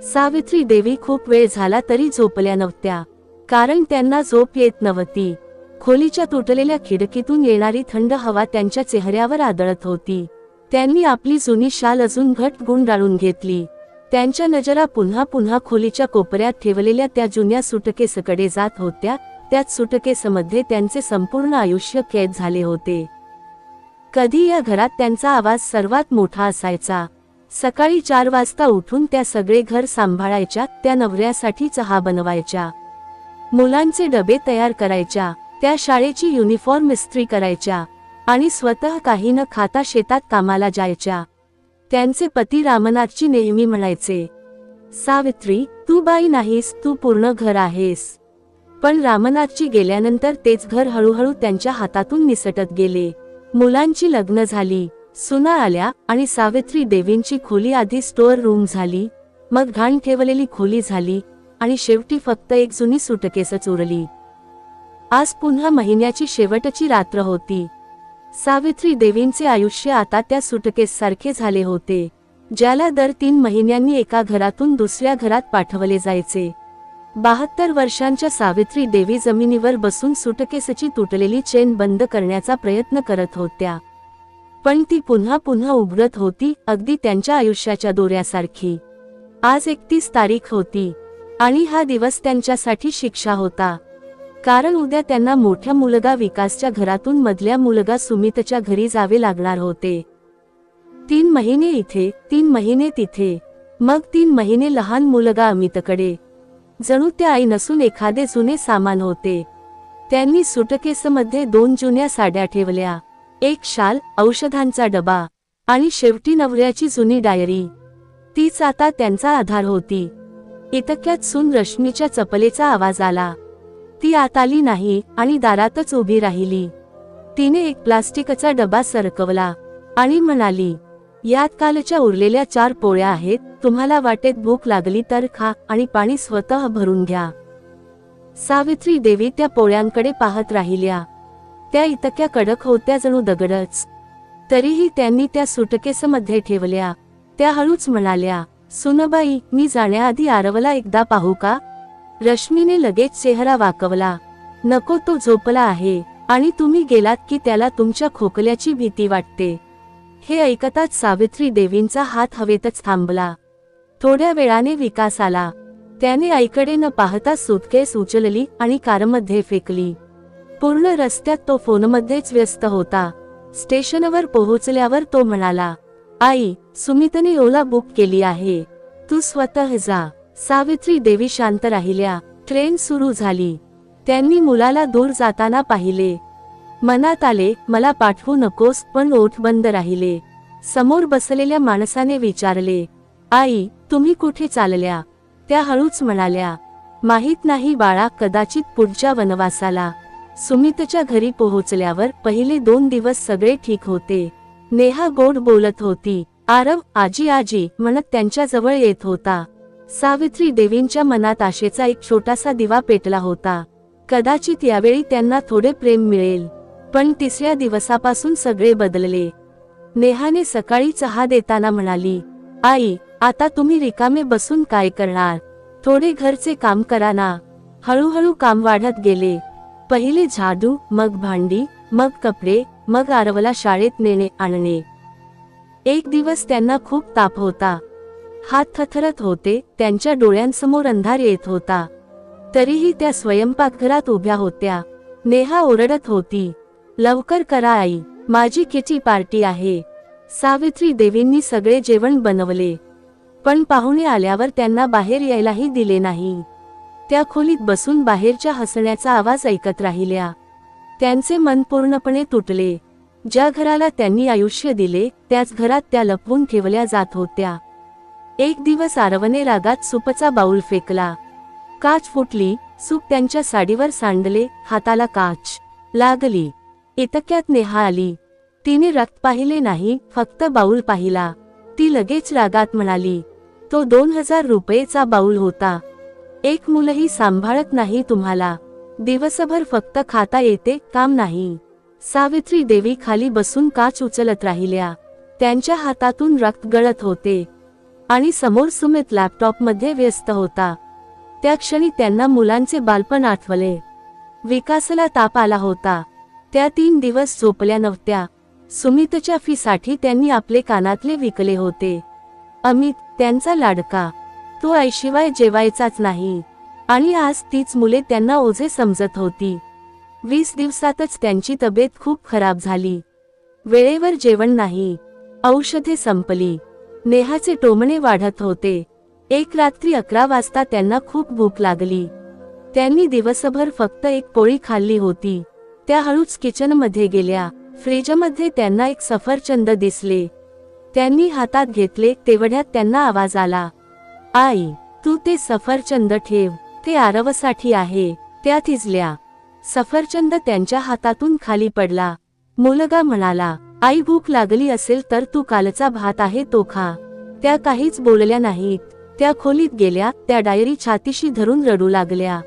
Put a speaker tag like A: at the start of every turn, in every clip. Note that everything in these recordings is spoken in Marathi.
A: सावित्री देवी खूप वेळ झाला तरी झोपल्या नव्हत्या, कारण त्यांना झोप येत नव्हती. खोलीच्या तुटलेल्या खिडकीतून येणारी थंड हवा त्यांच्या चेहऱ्यावर आदळत होती. त्यांनी आपली जुनी शाल अजून घट्ट गुंडाळून घेतली. त्यांच्या नजरा पुन्हा पुन्हा खोलीच्या कोपऱ्यात ठेवलेल्या त्या जुन्या सुटकेसकडे जात होत्या. त्याच सुटकेसमध्ये त्यांचे संपूर्ण आयुष्य कैद झाले होते. कधी या घरात त्यांचा आवाज सर्वात मोठा असायचा. सकाळी 4 वाजता उठून त्या सगळे घर सांभाळायच्या, त्या नवऱ्यासाठी चहा बनवायच्या, मुलांचे डबे तयार करायच्या, त्या शाळेची युनिफॉर्म इस्त्री करायच्या आणि स्वतः काही न खाता शेतात कामाला जायच्या. त्यांचे पती रामनाथजी नेहमी म्हणायचे, सावित्री, तू बाई नाहीस, तू पूर्ण घर आहेस. पण रामनाथजी गेल्यानंतर तेच घर हळूहळू त्यांच्या हातातून निसटत गेले. मुलांची लग्न झाली, सुना आल्या आणि सावित्री देवींची खोली आधी स्टोअर रूम झाली, मग घाण ठेवलेली खोली झाली आणि शेवटी फक्त एक जुनी सुटकेसच उरली. आज पुन्हा महिन्याची शेवटची रात्र होती. सावित्री देवींचे आयुष्य आता त्या सुटकेससारखे झाले होते, ज्याला दर 3 महिन्यांनी एका घरातून दुसऱ्या घरात पाठवले जायचे. 72 वर्षांच्या सावित्री देवी जमिनीवर बसून सुटकेसची तुटलेली चेन बंद करण्याचा प्रयत्न करत होत्या, पण ती पुन्हा पुन्हा उघडत होती, अगदी त्यांच्या आयुष्याच्या दोऱ्यासारखी. आज 31 तारीख होती आणि हा दिवस त्यांच्यासाठी शिक्षा होता, कारण उद्या त्यांना मोठ्या मुलगा विकासच्या घरातून मधल्या मुलगा सुमितच्या घरी जावे लागणार होते. 3 महिने इथे, 3 महिने तिथे, मग 3 महिने लहान मुलगा अमितकडे. जणू त्या आई नसून एखादे जुने सामान होते. त्यांनी सुटकेसमध्ये 2 जुन्या साड्या ठेवल्या, एक शाल, औषधांचा डबा आणि शेवटी नवऱ्याची जुनी डायरी. तीच आता त्यांचा आधार होती. इतक्यात सून रश्मीच्या चपलेचा आवाज आला. ती आत आली नाही आणि दारातच उभी राहिली. तिने एक प्लास्टिकचा डबा सरकवला आणि म्हणाली, यात कालच्या उरलेल्या 4 पोळ्या आहेत, तुम्हाला वाटेत भूक लागली तर खा आणि पाणी स्वतः भरून घ्या. सावित्री देवी त्या पोळ्यांकडे पाहत राहिल्या. त्या इतक्या कडक होत्या जणू दगडच. तरीही त्यांनी त्या सुटकेसमध्ये ठेवल्या. त्या हळूच म्हणाल्या, सुनबाई, मी जाण्याआधी आरवला एकदा पाहू का? रश्मीने लगेच चेहरा वाकवला. नको, तो झोपला आहे आणि तुम्ही गेलात की त्याला तुमच्या खोकल्याची भीती वाटते. हे ऐकताच सावित्री देवींचा हात हवेतच थांबला. थोड्या वेळाने विकास आला. त्याने आईकडे न पाहता सूटकेस उचलली आणि कारमध्ये फेकली. पूर्ण रस्त्यात तो फोनमध्येच व्यस्त होता. स्टेशनवर पोहोचल्यावर तो म्हणाला, आई, सुमितने ओला बुक केली आहे, तू स्वतः जा. सावित्री देवी शांत राहिल्या. ट्रेन सुरू झाली. त्यांनी मुलाला दूर जाताना पाहिले. मनात आले, मला पाठवू नकोस, पण ओठ बंद राहिले. समोर बसलेल्या माणसाने विचारले, आई, तुम्ही कुठे चालल्या? त्या हळूच म्हणाल्या, माहित नाही बाळा, कदाचित पुढच्या वनवासाला. सुमितच्या घरी पोहोचल्यावर पहिले 2 दिवस सगळे ठीक होते. नेहा गोड बोलत होती. आरव, आजी आजी म्हणत त्यांच्या जवळ येत होता. सावित्री देवींच्या मनात आशेचा एक छोटासा दिवा पेटला होता. कदाचित यावेळी त्यांना थोडे प्रेम मिळेल. पण 3ऱ्या दिवसापासून सगळे बदलले. नेहाने सकाळी चहा देताना म्हणाली, आई, आता तुम्ही रिकामे बसून काय करणार? थोडे घरचे काम करा ना. हळूहळू काम वाढत गेले. पहिले झाडू, मग भांडी, मग कपडे, मग आरवला शाळेत नेणे आणणे. एक दिवस त्यांना खूप ताप होता. हात थरथरत होते. त्यांच्या डोळ्यांसमोर अंधार येत होता. तरीही त्या स्वयंपाकघरात उभ्या होत्या. नेहा ओरडत होती, लवकर करा आई, माझी किटी पार्टी आहे. सावित्री देवींनी सगळे जेवण बनवले, पण पाहुणे आल्यावर त्यांना बाहेर यायलाही दिले नाही. त्या खोलीत बसून बाहेरच्या हसण्याचा आवाज ऐकत राहिल्या. त्यांचे मन पूर्णपणे तुटले. ज्या घराला त्यांनी आयुष्य दिले, त्याच घरात त्या लपवून ठेवल्या जात होत्या. एक दिवस आरवने रागात सूपचा बाऊल फेकला. काच फुटली. सूप त्यांच्या साडीवर सांडले. हाताला काच लागली. इतक्यात नेहा आली. तिने रक्त पाहिले नाही, फक्त बाऊल पाहिला. ती लगेच रागात म्हणाली, तो 2000 रुपयेचा बाऊल होता. एक मुलंही सांभाळत नाही तुम्हाला. दिवसभर फक्त खाता येते, काम नाही. सावित्री देवी खाली बसून काच उचलत राहिल्या. त्यांच्या हातातून रक्त गळत होते. आणि समोर सुमित लॅपटॉपमध्ये व्यस्त होता. त्या क्षणी त्यांना मुलांचे बालपण आठवले. विकासला ताप आला होता. त्या 3 दिवस झोपल्या नव्हत्या. सुमितच्या फीसाठी त्यांनी आपले कानातले विकले होते. अमित त्यांचा लाडका, तो आईशिवाय जेवायचाच नाही. आणि आज तीच मुले त्यांना ओझे समजत होती. 20 दिवसातच त्यांची तब्येत खूप खराब झाली. वेळेवर जेवण नाही, औषधे संपली, नेहाचे टोमणे वाढत होते. एक रात्री 11 वाजता त्यांना खूप भूक लागली. त्यांनी दिवसभर फक्त एक पोळी खाल्ली होती. त्या हळूच किचनमध्ये गेल्या. फ्रीजमध्ये त्यांना एक सफरचंद दिसले. त्यांनी हातात घेतले तेवढ्यात त्यांना आवाज आला, आई, तू ते सफरचंद ठेव, ते आरवसाठी आहे. त्या थिजल्या. सफरचंद त्यांच्या हातातून खाली पडला. मुलगा म्हणाला, आई, भूक लागली असेल तर तू कालचा भात आहे तो खा. त्या काहीच बोलल्या नाहीत. त्या खोलीत गेल्या. त्या डायरी छातीशी धरून रडू लागल्या.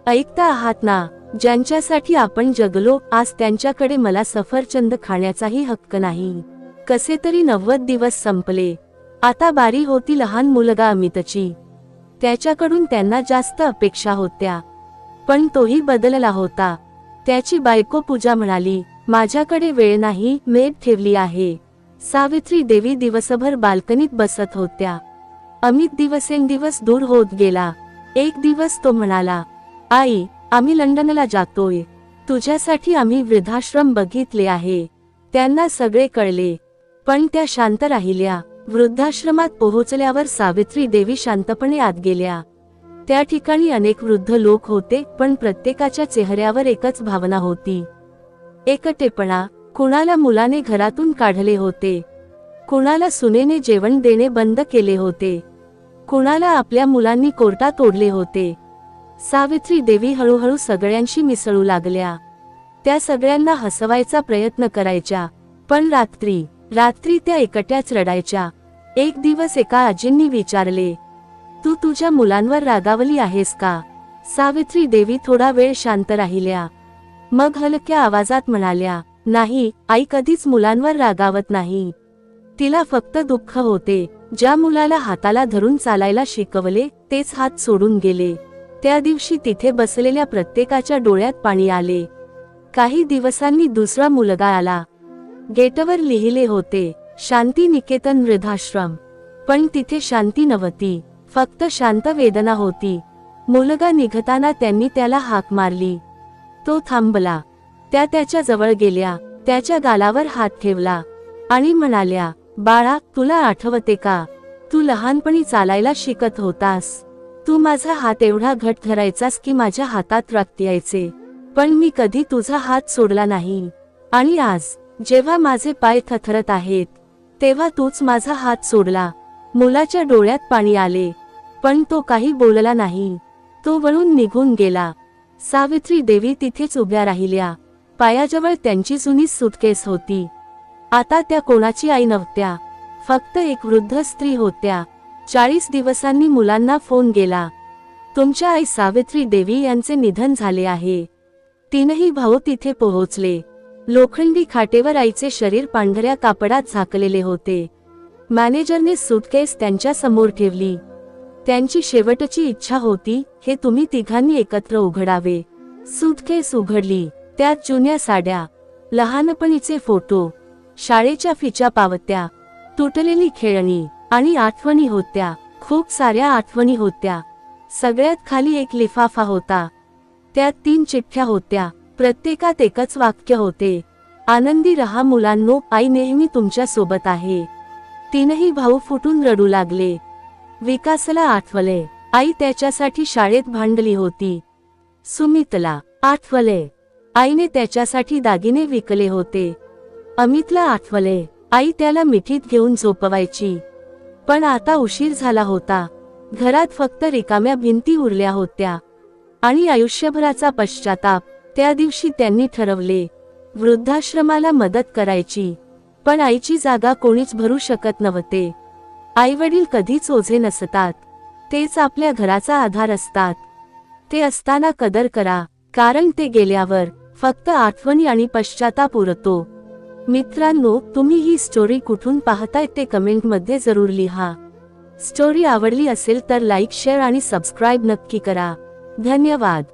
A: ऐकता आहात ना, ज्यांच्यासाठी आपण जगलो, आज त्यांच्याकडे मला सफरचंद खाण्याचाही हक्क नाही. कसे तरी 90 दिवस संपले. आता बारी होती लहान मुलगा अमितची. त्याच्याकडून त्यांना जास्त अपेक्षा होत्या, पण तोही बदलला होता. त्याची बायको पूजा म्हणाली, माझ्याकडे वेळ नाही, मेड ठेवली आहे. सावित्री देवी दिवसभर बाल्कनीत बसत होत्या. अमित दिवसेंदिवस दूर होत गेला. एक दिवस तो म्हणाला, आई, आम्ही लंडनला जातोय. तुझ्यासाठी आम्ही वृद्धाश्रम बघितले आहे. त्यांना सगळे कळले, पण त्या शांत राहिल्या. वृद्धाश्रमात पोहोचल्यावर सावित्री देवी शांतपणे आत गेल्या. त्या ठिकाणी अनेक वृद्ध लोक होते, पण प्रत्येकाच्या चेहऱ्यावर एकच भावना होती, एकटेपणा. कुणाला मुलाने घरातून काढले होते, कुणाला सुनेने जेवण देणे बंद केले होते, कुणाला आपल्या मुलांनी कोर्टात ओढले होते. सावित्री देवी हळूहळू सगळ्यांशी मिसळू लागल्या. त्या सगळ्यांना हसवायचा प्रयत्न करायच्या, पण रात्री त्या एकट्याच रडायच्या. एक दिवस एका आजींनी विचारले, तू तुझ्या मुलांवर रागावली आहेस का? सावित्री देवी थोडा वेळ शांत राहिल्या. मग हलक्या आवाजात म्हणाल्या, नाही आई, कधीच मुलांवर रागावत नाही. तिला फक्त दुःख होते. ज्या मुलाला हाताला धरून चालायला शिकवले तेच हात सोडून गेले. त्या दिवशी तिथे बसलेल्या प्रत्येकाच्या डोळ्यात पाणी आले. काही दिवसांनी दुसरा मुलगा आला. गेटवर लिहिले होते, शांती निकेतन वृद्धाश्रम. पण तिथे शांती नव्हती, फक्त शांत वेदना होती. मुलगा निघताना त्यांनी त्याला हाक मारली. तो थांबला. त्या त्याच्या जवळ गेल्या, त्याच्या गालावर हात ठेवला आणि म्हणाल्या, बाळा, तुला आठवते का, तू लहानपणी चालायला शिकत होतास. तू माझा हात एवढा घट्ट धरायचास की माझ्या हातात रक्त यायचे, पण मी कधी तुझा हात सोडला नाही. आणि आज जेव्हा माझे पाय थरथरत आहेत, तेव्हा तूच माझा हात सोडला. मुलाच्या डोळ्यात पाणी आले, पण तो काही बोलला नाही. तो वळून निघून गेला. सावित्री देवी तिथेच उभ्या राहिल्या. पायाजवळ त्यांची जुनी सूटकेस होती. आता त्या कोणाची आई नव्हत्या, फक्त एक वृद्ध स्त्री होत्या. 40 दिवसांनी मुलांना फोन गेला, तुमच्या आई सावित्री देवी यांचे निधन झाले आहे. 3ही भाऊ तिथे पोहोचले. लोखंडी खाटेवर आईचे शरीर पांढऱ्या कापडात झाकलेले होते. मॅनेजरने सूटकेस त्यांच्या समोर ठेवली. त्यांची शेवटची इच्छा होती, हे तुम्ही तिघांनी एकत्र उघडावे. सूटकेस उघडली. त्यात जुन्या साड्या, लहानपणीचे फोटो, शाळेच्या फीच्या पावत्या, तुटलेली खेळणी आणि आठवणी होत्या. खूप साऱ्या आठवणी होत्या. सगळ्यात खाली एक लिफाफा होता. त्यात 3 चिठ्ठ्या होत्या. प्रत्येकात एकच वाक्य होते, आनंदी रहा मुलांनो, आई नेहमी तुमच्या सोबत आहे. 3ही भाऊ फुटून रडू लागले. विकासला आठवले, आई त्याच्यासाठी शाळेत भांडली होती. सुमितला आठवले, आईने त्याच्यासाठी दागिने विकले होते. अमितला आठवले, आई त्याला मिठीत घेऊन झोपवायची. पण आता उशीर झाला होता. घरात फक्त रिकाम्या भिंती उरल्या होत्या आणि आयुष्यभराचा पश्चाताप. त्या दिवशी त्यांनी ठरवले, वृद्धाश्रमाला मदत करायची, पण आईची जागा कोणीच भरू शकत नव्हते. आईवडील कधीच ओझे नसतात, तेच आपल्या घराचा आधार असतात. ते असताना कदर करा, कारण ते गेल्यावर फक्त आठवणी आणि पश्चाताप उरतो. मित्रांनो, तुम्ही ही स्टोरी कुठून पाहताय ते कमेंटमध्ये जरूर लिहा. स्टोरी आवडली असेल तर लाईक शेअर आणि सबस्क्राईब नक्की करा. धन्यवाद.